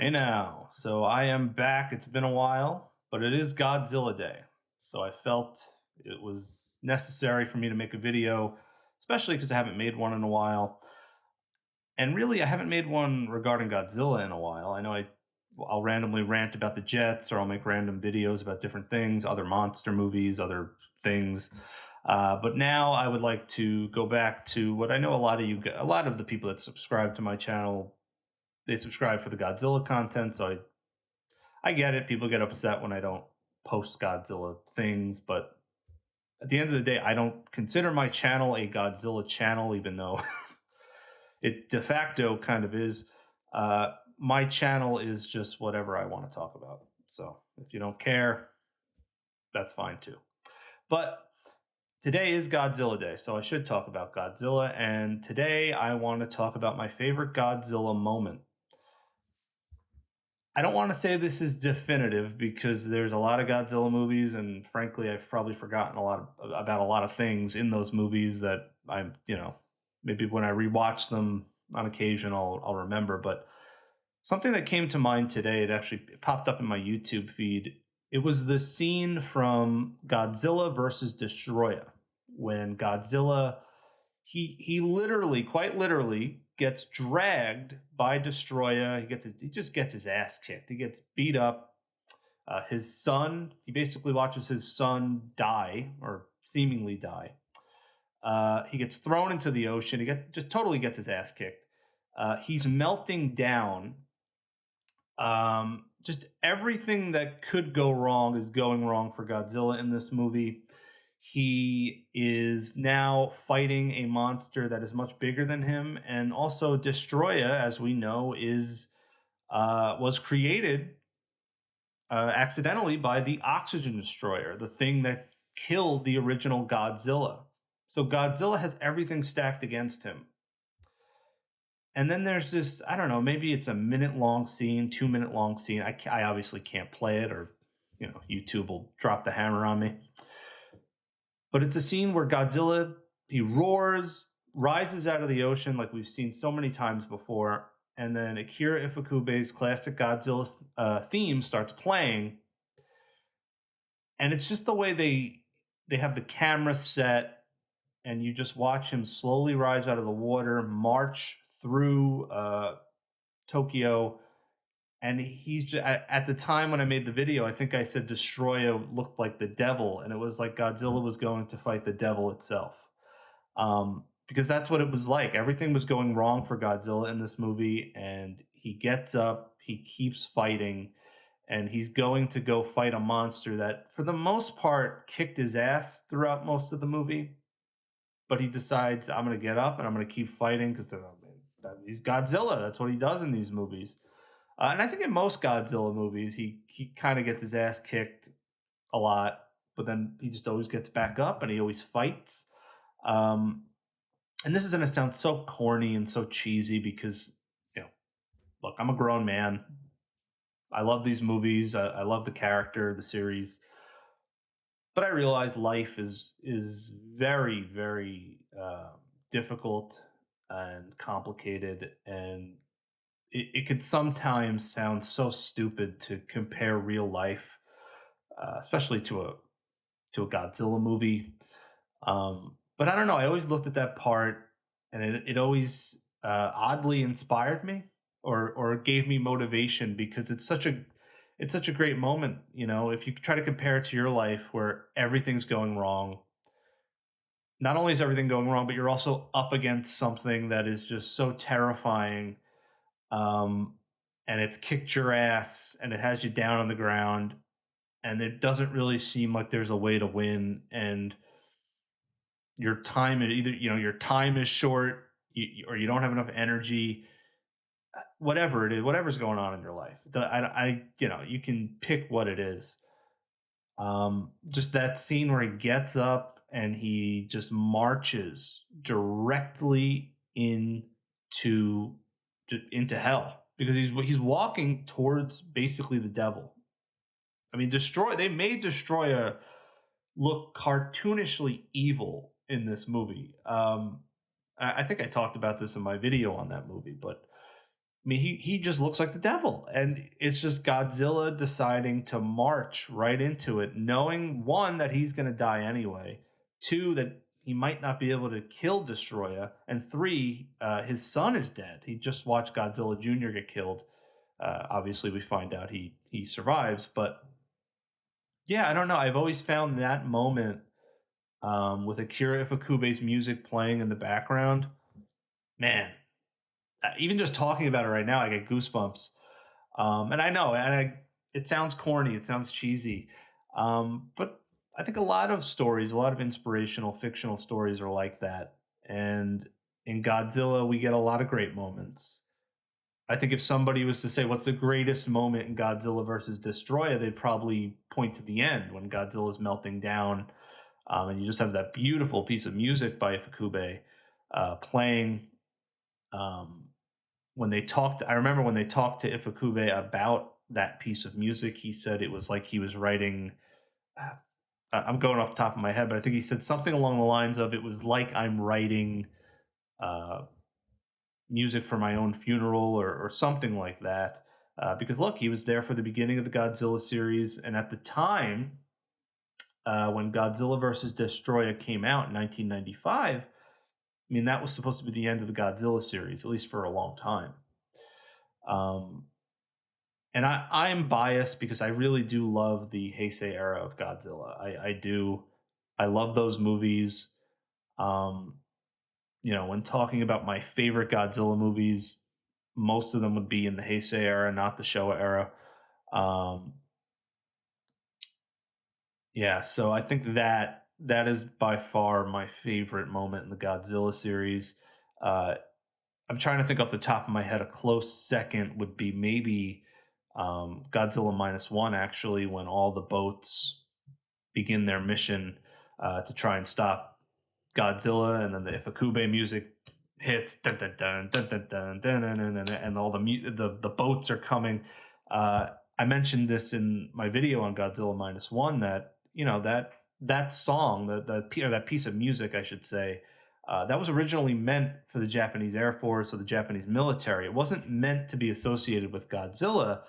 Hey now. So I am back. It's been a while, but it is Godzilla Day. So I felt it was necessary for me to make a video, especially because I haven't made one in a while. And really, I haven't made one regarding Godzilla in a while. I know I'll randomly rant about the jets, or I'll make random videos about different things, other monster movies, other things. But now I would like to go back to what I know a lot of the people that subscribe to my channel, they subscribe for the Godzilla content. So I get it. People get upset when I don't post Godzilla things, but at the end of the day, I don't consider my channel a Godzilla channel, even though it de facto kind of is. My channel is just whatever I want to talk about. So if you don't care, that's fine too. But today is Godzilla Day, so I should talk about Godzilla. And today I want to talk about my favorite Godzilla moment. I don't want to say this is definitive because there's a lot of Godzilla movies, and frankly, I've probably forgotten about a lot of things in those movies that maybe when I rewatch them on occasion, I'll remember. But something that came to mind today, it popped up in my YouTube feed. It was the scene from Godzilla versus Destroyer when Godzilla he literally, quite literally, gets dragged by Destroyer. He just gets his ass kicked. He gets beat up. His son, he basically watches his son die or seemingly die. He gets thrown into the ocean. Just totally gets his ass kicked. He's melting down. Just everything that could go wrong is going wrong for Godzilla in this movie. He is now fighting a monster that is much bigger than him, and also Destroyer, as we know, is was created accidentally by the Oxygen Destroyer, the thing that killed the original Godzilla. So Godzilla has everything stacked against him. And then there's this, I don't know, maybe it's a minute long scene, 2 minute long scene. I obviously can't play it, or YouTube will drop the hammer on me. But it's a scene where Godzilla, he roars, rises out of the ocean like we've seen so many times before, and then Akira Ifukube's classic Godzilla theme starts playing, and it's just the way they have the camera set, and you just watch him slowly rise out of the water, march through Tokyo. And he's just, at the time when I made the video, I think I said Destroyer looked like the devil, and it was like Godzilla was going to fight the devil itself. Because that's what it was like. Everything was going wrong for Godzilla in this movie, and he gets up, he keeps fighting, and he's going to go fight a monster that, for the most part, kicked his ass throughout most of the movie. But he decides, I'm going to get up and I'm going to keep fighting because he's Godzilla. That's what he does in these movies. And I think in most Godzilla movies, he kind of gets his ass kicked a lot, but then he just always gets back up and he always fights. And this is going to sound so corny and so cheesy because, look, I'm a grown man. I love these movies. I love the character, the series, but I realize life is very, very difficult and complicated, and it could sometimes sound so stupid to compare real life, especially to a Godzilla movie. But I don't know. I always looked at that part, and it always oddly inspired me, or gave me motivation because it's such a great moment. If you try to compare it to your life where everything's going wrong, not only is everything going wrong, but you're also up against something that is just so terrifying, um, and it's kicked your ass and it has you down on the ground, and it doesn't really seem like there's a way to win, and your time is short, or you don't have enough energy, whatever it is, whatever's going on in your life. You can pick what it is. Just that scene where he gets up and he just marches directly into hell, because he's walking towards basically the devil. I mean, they made Destroyer look cartoonishly evil in this movie. I think I talked about this in my video on that movie, but I mean, he just looks like the devil, and it's just Godzilla deciding to march right into it, knowing one that he's going to die anyway, two that he might not be able to kill Destroyer, and three, his son is dead. He just watched Godzilla Jr. get killed. Obviously, we find out he survives, but yeah, I don't know. I've always found that moment with Akira Ifukube's music playing in the background, man, even just talking about it right now, I get goosebumps. And I know, it sounds corny, it sounds cheesy, but I think a lot of stories, a lot of inspirational fictional stories are like that. And in Godzilla, we get a lot of great moments. I think if somebody was to say what's the greatest moment in Godzilla versus Destroyer, they'd probably point to the end when Godzilla's melting down, and you just have that beautiful piece of music by Ifukube playing. Um, when they talked, I remember when they talked to Ifukube about that piece of music, he said it was like he was writing. uh, I'm going off the top of my head, but I think he said something along the lines of, "It was like I'm writing uh, music for my own funeral," or something like that. Because look, he was there for the beginning of the Godzilla series, and at the time when Godzilla versus Destroyer came out in 1995, I mean that was supposed to be the end of the Godzilla series, at least for a long time. Um, and I am biased because I really do love the Heisei era of Godzilla. I do. I love those movies. Um, when talking about my favorite Godzilla movies, most of them would be in the Heisei era, not the Showa era. Um, yeah, so I think that is by far my favorite moment in the Godzilla series. Uh, I'm trying to think off the top of my head. A close second would be maybe Godzilla Minus One, actually, when all the boats begin their mission to try and stop Godzilla, and then the Ifukube music hits, dun, dun, dun, dun, dun, dun, dun, dun, dun, dun, and all the boats are coming. Uh, I mentioned this in my video on Godzilla Minus One, that that song, or that piece of music, I should say, that was originally meant for the Japanese Air Force or the Japanese military. It wasn't meant to be associated with Godzilla.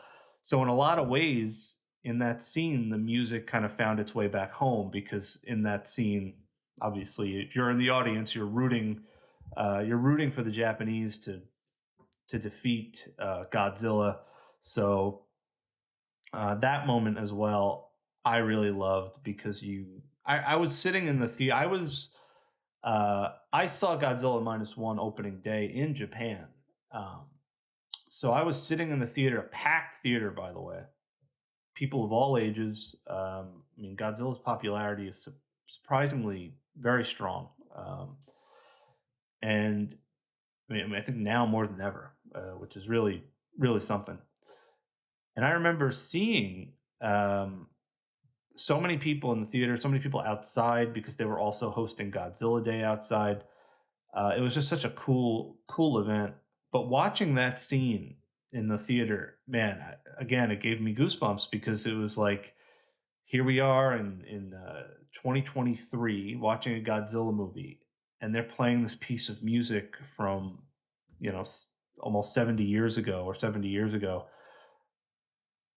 So in a lot of ways, in that scene, the music kind of found its way back home, because in that scene, obviously, if you're in the audience, you're rooting for the Japanese to defeat Godzilla. So that moment as well, I really loved, because I was sitting in the theater. I saw Godzilla Minus One opening day in Japan. Um, so I was sitting in the theater, a packed theater, by the way, people of all ages. I mean, Godzilla's popularity is surprisingly very strong, and I think now more than ever, which is really really something. And I remember seeing so many people in the theater, so many people outside, because they were also hosting Godzilla Day outside. It was just such a cool event. But watching that scene in the theater, man, again, it gave me goosebumps, because it was like, here we are in 2023 watching a Godzilla movie, and they're playing this piece of music from almost 70 years ago, or 70 years ago,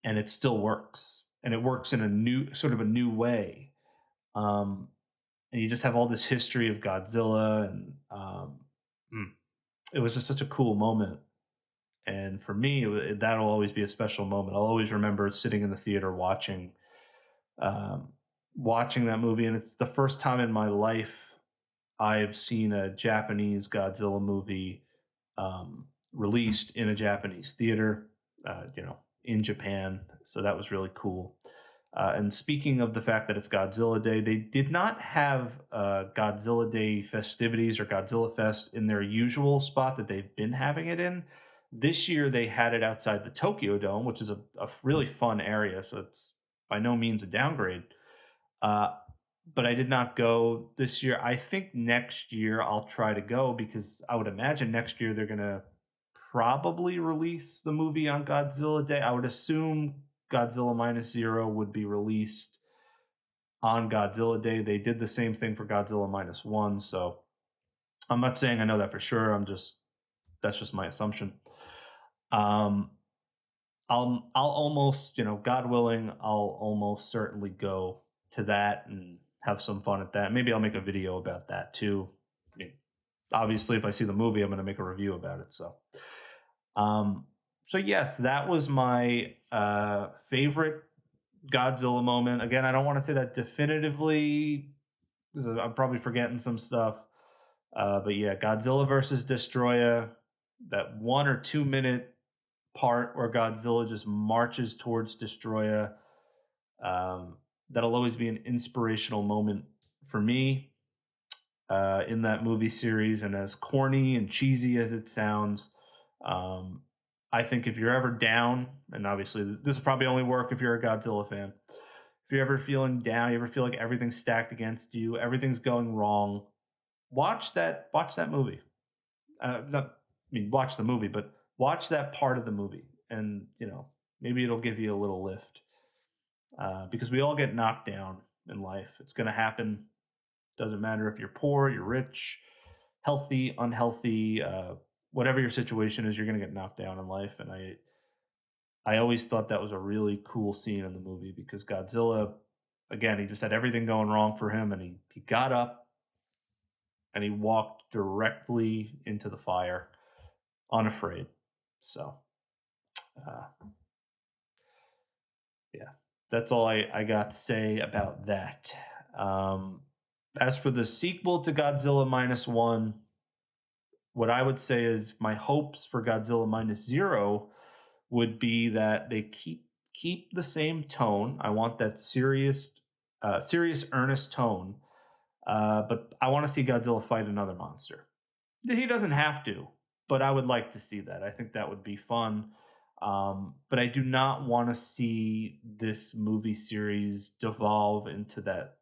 and it still works, and it works in a new way. Um, and you just have all this history of Godzilla, and mm, it was just such a cool moment. And for me, that'll always be a special moment. I'll always remember sitting in the theater um, watching that movie, and it's the first time in my life I've seen a Japanese Godzilla movie released in a Japanese theater, in Japan. So that was really cool. And speaking of the fact that it's Godzilla Day, they did not have Godzilla Day festivities or Godzilla Fest in their usual spot that they've been having it in. This year, they had it outside the Tokyo Dome, which is a really fun area. So it's by no means a downgrade. Uh, but I did not go this year. I think next year I'll try to go, because I would imagine next year they're going to probably release the movie on Godzilla Day. I would assume Godzilla Minus Zero would be released on Godzilla Day. They did the same thing for Godzilla Minus One, so I'm not saying I know that for sure. That's just my assumption. Um, I'll almost, God willing, I'll almost certainly go to that and have some fun at that. Maybe I'll make a video about that too. I mean, obviously, if I see the movie, I'm going to make a review about it. Um, so yes, that was my favorite Godzilla moment. Again, I don't want to say that definitively because I'm probably forgetting some stuff. But yeah, Godzilla versus Destroyer, that 1 or 2 minute part where Godzilla just marches towards Destroyer. Um, that'll always be an inspirational moment for me in that movie series. And as corny and cheesy as it sounds, um, I think if you're ever down, and obviously this will probably only work if you're a Godzilla fan. If you're ever feeling down, you ever feel like everything's stacked against you, everything's going wrong, watch that movie. Not, I mean, watch the movie, but watch that part of the movie, and maybe it'll give you a little lift. Because we all get knocked down in life. It's going to happen. Doesn't matter if you're poor, you're rich, healthy, unhealthy, whatever your situation is, you're going to get knocked down in life. And I always thought that was a really cool scene in the movie because Godzilla, again, he just had everything going wrong for him, and he got up and he walked directly into the fire, unafraid. So, uh, yeah, that's all I got to say about that. Um, as for the sequel to Godzilla Minus One, what I would say is my hopes for Godzilla Minus Zero would be that they keep the same tone. I want that serious, earnest tone. But I want to see Godzilla fight another monster. He doesn't have to, but I would like to see that. I think that would be fun. But I do not want to see this movie series devolve into that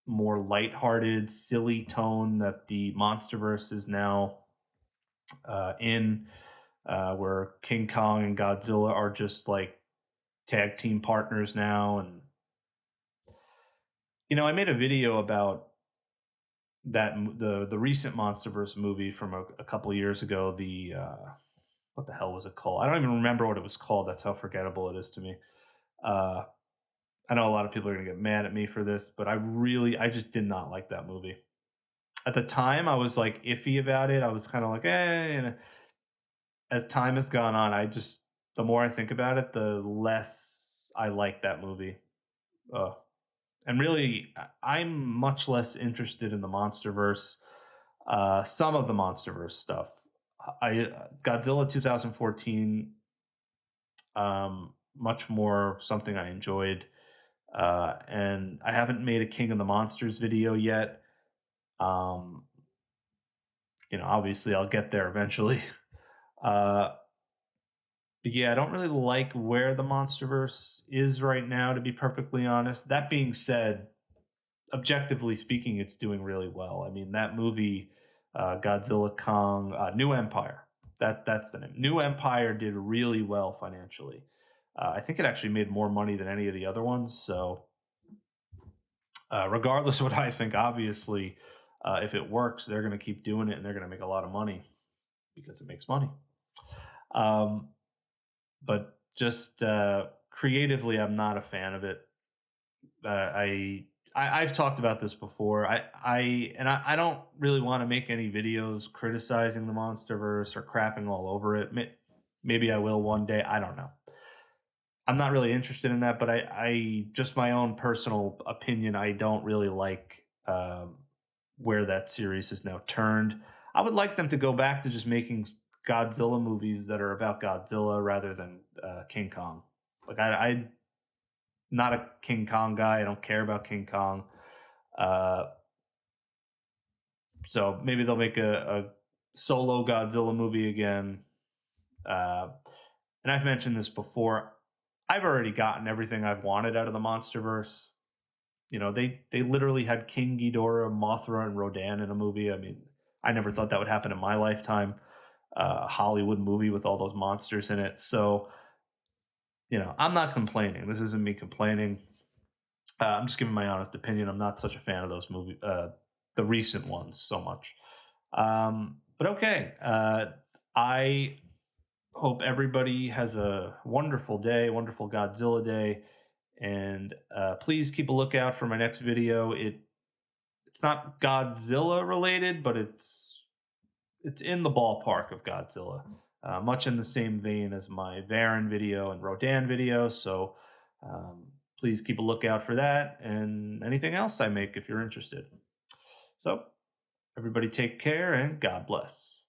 more lighthearted, silly tone that the MonsterVerse is now in, where King Kong and Godzilla are just like tag team partners now. And I made a video about the recent MonsterVerse movie from a couple of years ago. The what the hell was it called? I don't even remember what it was called. That's how forgettable it is to me. Uh, I know a lot of people are gonna get mad at me for this, but I just did not like that movie. At the time, I was like iffy about it. I was kind of like, And as time has gone on, the more I think about it, the less I like that movie. Uh, and really, I'm much less interested in the MonsterVerse. Some of the MonsterVerse stuff. Godzilla 2014, much more something I enjoyed. And I haven't made a King of the Monsters video yet. Um, Obviously I'll get there eventually. Uh, but yeah, I don't really like where the MonsterVerse is right now, to be perfectly honest. That being said, objectively speaking, it's doing really well. I mean, that movie, Godzilla Kong, New Empire. That's the name. New Empire did really well financially. I think it actually made more money than any of the other ones. So, regardless of what I think, obviously, if it works, they're going to keep doing it and they're going to make a lot of money because it makes money. Um, but just creatively, I'm not a fan of it. I've talked about this before. I don't really want to make any videos criticizing the MonsterVerse or crapping all over it. Maybe I will one day. I don't know. I'm not really interested in that, but I just my own personal opinion. I don't really like where that series is now turned. I would like them to go back to just making Godzilla movies that are about Godzilla rather than King Kong. Like I not a King Kong guy. I don't care about King Kong. Uh, so maybe they'll make a solo Godzilla movie again. Uh, and I've mentioned this before. I've already gotten everything I've wanted out of the MonsterVerse. They literally had King Ghidorah, Mothra, and Rodan in a movie. I mean, I never thought that would happen in my lifetime. Hollywood movie with all those monsters in it. So, I'm not complaining. This isn't me complaining. I'm just giving my honest opinion. I'm not such a fan of those the recent ones so much. But okay, I Hope everybody has a wonderful day, wonderful Godzilla day, and please keep a lookout for my next video. It's not Godzilla related, but it's in the ballpark of Godzilla, much in the same vein as my Varan video and Rodan video. So um, please keep a lookout for that and anything else I make if you're interested. So everybody take care and God bless.